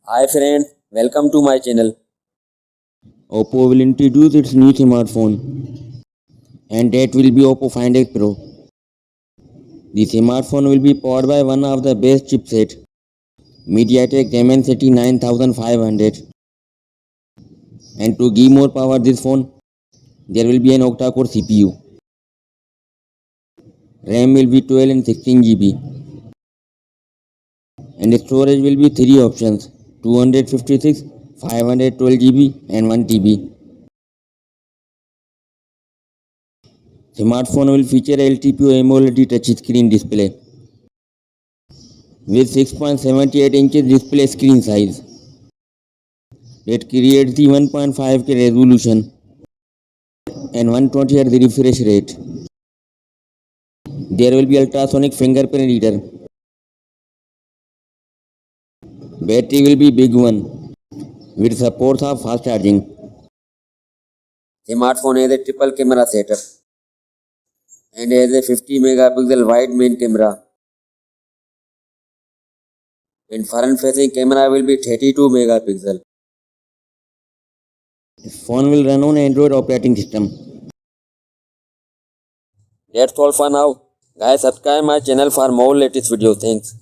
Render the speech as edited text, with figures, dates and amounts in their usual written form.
Hi friends, welcome to my channel. Oppo will introduce its new smartphone, and that will be Oppo Find X Pro. The smartphone will be powered by one of the best chipset, MediaTek Dimensity 9500. And to give more power this phone, there will be an octa-core CPU. RAM will be 12 and 16 GB, and the storage will be three options: 256, 512 GB, and 1 TB. Smartphone will feature LTPO AMOLED touchscreen display with 6.78 inches display screen size. It creates the 1.5K resolution and 120 Hz refresh rate. There will be ultrasonic fingerprint reader. Battery will be big one with support of fast charging. Smartphone has a triple camera setup and has a 50 megapixel wide main camera. And front facing camera will be 32 megapixel. This phone will run on Android operating system. That's all for now. Guys, subscribe my channel for more latest videos. Thanks.